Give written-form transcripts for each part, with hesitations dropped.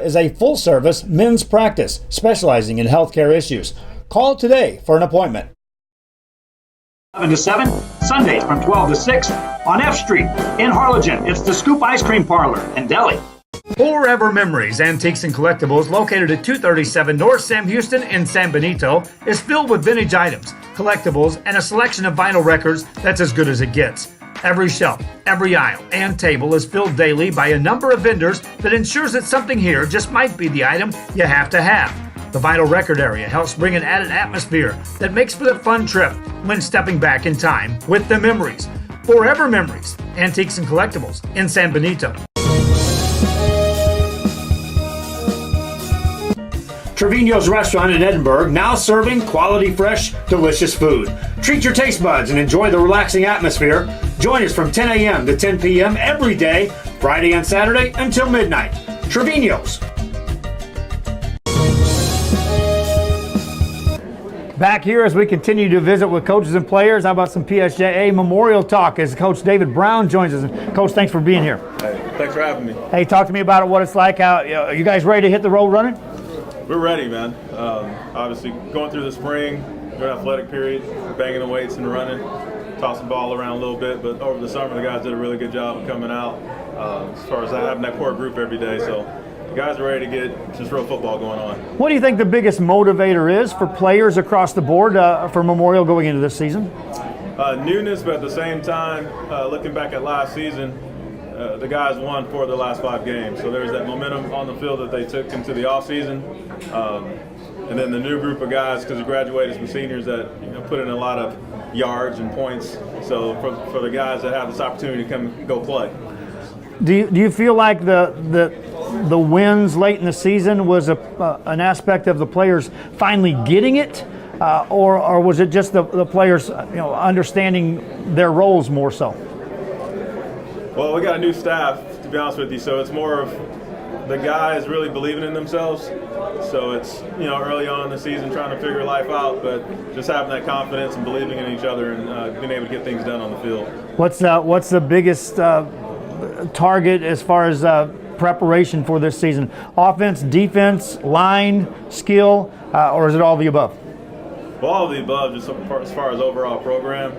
is a full-service men's practice specializing in healthcare issues. Call today for an appointment. 7 to 7, Sundays from 12 to 6 on F Street in Harlingen. It's the Scoop Ice Cream Parlor and Deli. Forever Memories Antiques and Collectibles, located at 237 North Sam Houston in San Benito, is filled with vintage items, collectibles, and a selection of vinyl records that's as good as it gets. Every shelf, every aisle, and table is filled daily by a number of vendors that ensures that something here just might be the item you have to have. The vinyl record area helps bring an added atmosphere that makes for the fun trip when stepping back in time with the memories. Forever Memories, Antiques and Collectibles in San Benito. Trevino's Restaurant in Edinburgh, now serving quality, fresh, delicious food. Treat your taste buds and enjoy the relaxing atmosphere. Join us from 10 a.m. to 10 p.m. every day, Friday and Saturday until midnight. Trevino's. Back here as we continue to visit with coaches and players. How about some PSJA Memorial Talk as Coach David Brown joins us. Coach, thanks for being here. Hey, thanks for having me. Hey, talk to me about it, what it's like. Are you guys ready to hit the road running? We're ready, man. Obviously, going through the spring, good athletic period, banging the weights and running, tossing the ball around a little bit. But over the summer, the guys did a really good job of coming out as far as having that core group every day. So the guys are ready to get just real football going on. What do you think the biggest motivator is for players across the board for Memorial going into this season? Newness, but at the same time, looking back at last season, the guys won 4 of the last 5 games. So there's that momentum on the field that they took into the offseason. And then the new group of guys, because they graduated some seniors that put in a lot of yards and points. So for the guys that have this opportunity to come go play. Do you feel like the wins late in the season was an aspect of the players finally getting it, or was it just the players understanding their roles more so? Well, we got a new staff, to be honest with you, so it's more of the guys really believing in themselves. So it's early on in the season trying to figure life out, but just having that confidence and believing in each other and being able to get things done on the field. What's the biggest target as far as preparation for this season? Offense, defense, line, skill, or is it all of the above? Well, all of the above, just as far as overall program.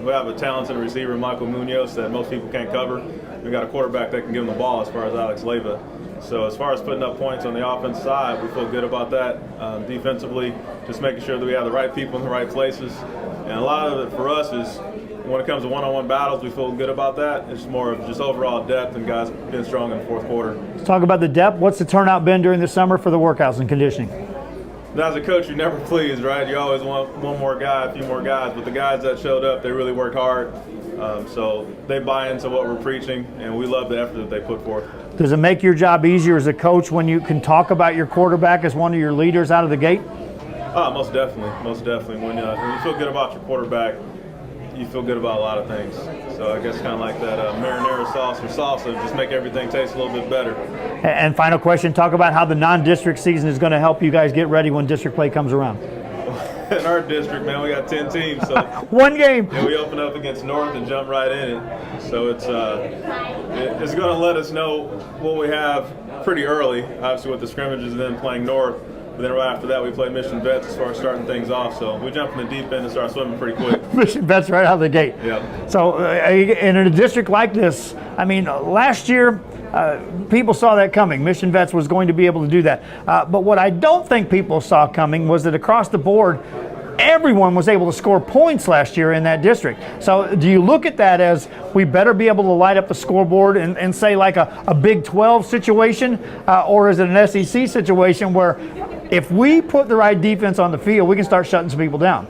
We have a talented receiver, Michael Munoz, that most people can't cover. We've got a quarterback that can give them the ball as far as Alex Leyva. So as far as putting up points on the offense side, we feel good about that. Defensively, just making sure that we have the right people in the right places. And a lot of it for us is when it comes to one-on-one battles, we feel good about that. It's more of just overall depth and guys being strong in the fourth quarter. Let's talk about the depth. What's the turnout been during the summer for the workouts and conditioning? As a coach, you're never pleased, right? You always want one more guy, a few more guys. But the guys that showed up, they really worked hard. So they buy into what we're preaching, and we love the effort that they put forth. Does it make your job easier as a coach when you can talk about your quarterback as one of your leaders out of the gate? Most definitely. Most definitely. When you feel good about your quarterback, you feel good about a lot of things. So I guess kind of like that marinara sauce or salsa, just make everything taste a little bit better. And final question, talk about how the non-district season is going to help you guys get ready when district play comes around. In our district, man, we got 10 teams. So one game. Yeah, we open up against North and jump right in it. So it's going to let us know what we have pretty early, obviously with the scrimmages and then playing North. But then right after that, we play Mission Vets as far as starting things off. So we jump in the deep end and start swimming pretty quick. Mission Vets right out of the gate. Yeah. So in a district like this, I mean, last year, people saw that coming. Mission Vets was going to be able to do that. But what I don't think people saw coming was that across the board, everyone was able to score points last year in that district. So do you look at that as we better be able to light up the scoreboard and say like a Big 12 situation, or is it an SEC situation where if we put the right defense on the field, we can start shutting some people down?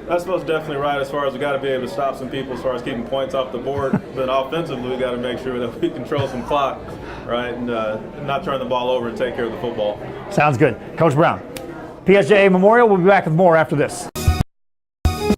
That's most definitely right as far as we got to be able to stop some people as far as keeping points off the board. But offensively, we got to make sure that we control some clock, right, and not turn the ball over and take care of the football. Sounds good. Coach Brown, PSJA Memorial, we'll be back with more after this.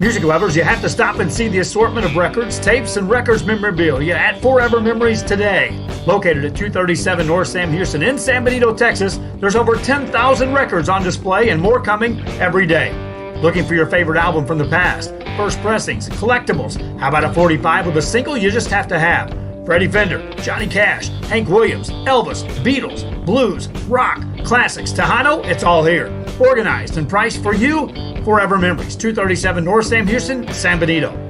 Music lovers, you have to stop and see the assortment of records, tapes, and records memorabilia at Forever Memories today. Located at 237 North Sam Houston in San Benito, Texas, there's over 10,000 records on display and more coming every day. Looking for your favorite album from the past, first pressings, collectibles, how about a 45 with a single you just have to have? Freddie Fender, Johnny Cash, Hank Williams, Elvis, Beatles, blues, rock, classics, Tejano, it's all here. Organized and priced for you. Forever Memories, 237 North Sam Houston, San Benito.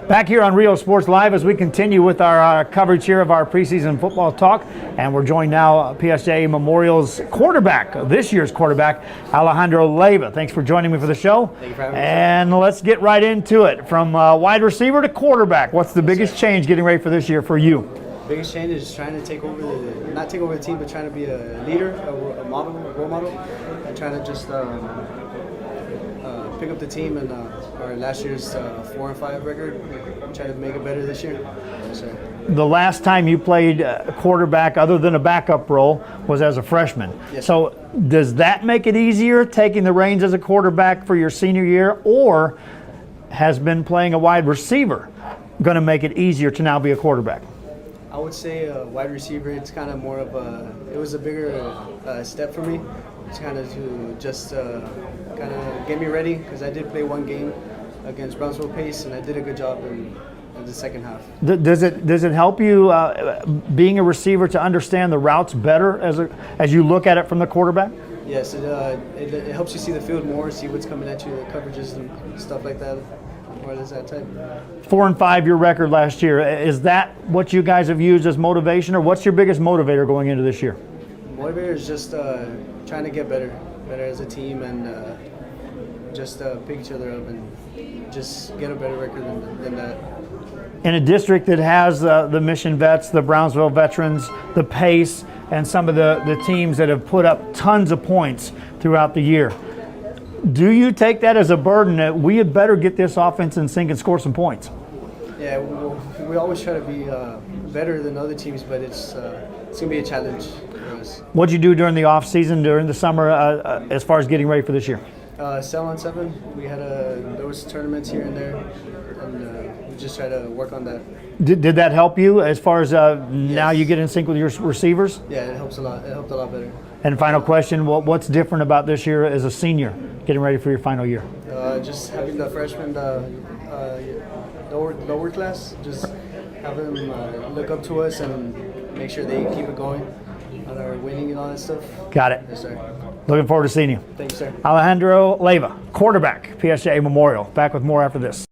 Back here on Rio Sports Live as we continue with our coverage here of our preseason football talk. And we're joined now PSJA Memorial's quarterback, this year's quarterback, Alejandro Leyva. Thanks for joining me for the show. Thank you for having me. And let's get right into it. From wide receiver to quarterback, what's the biggest change getting ready for this year for you? Biggest change is trying to take over not take over the team, but trying to be a leader, a model, a role model, and trying to just pick up the team and our last year's 4-5 record, and try to make it better this year. Yes, sir. The last time you played quarterback other than a backup role was as a freshman. Yes. So does that make it easier taking the reins as a quarterback for your senior year, or has been playing a wide receiver going to make it easier to now be a quarterback? I would say wide receiver, it's kind of more of it was a bigger step for me. It's kind of to just kind of get me ready, because I did play one game against Brownsville Pace, and I did a good job in the second half. Does it help you being a receiver to understand the routes better as you look at it from the quarterback? Yes, it helps you see the field more, see what's coming at you, the coverages and stuff like that. Or is that type? 4-5, your record last year. Is that what you guys have used as motivation, or what's your biggest motivator going into this year? Motivator is just trying to get better as a team, and just pick each other up and just get a better record than that. In a district that has the Mission Vets, the Brownsville Veterans, the Pace, and some of the teams that have put up tons of points throughout the year, do you take that as a burden that we had better get this offense in sync and score some points? Yeah, we always try to be better than other teams, but it's going to be a challenge for us. What'd you do during the off season, during the summer, as far as getting ready for this year? 7-on-7. We had there was tournaments here and there, and we just try to work on that. Did that help you as far as now you get in sync with your receivers? Yeah, it helps a lot. It helped a lot better. And final question, what's different about this year as a senior, getting ready for your final year? Just having the freshman lower class, just have them look up to us and make sure they keep it going on our winning and all that stuff. Got it. Yes, sir. Looking forward to seeing you. Thank you, sir. Alejandro Leyva, quarterback, PSJA Memorial. Back with more after this.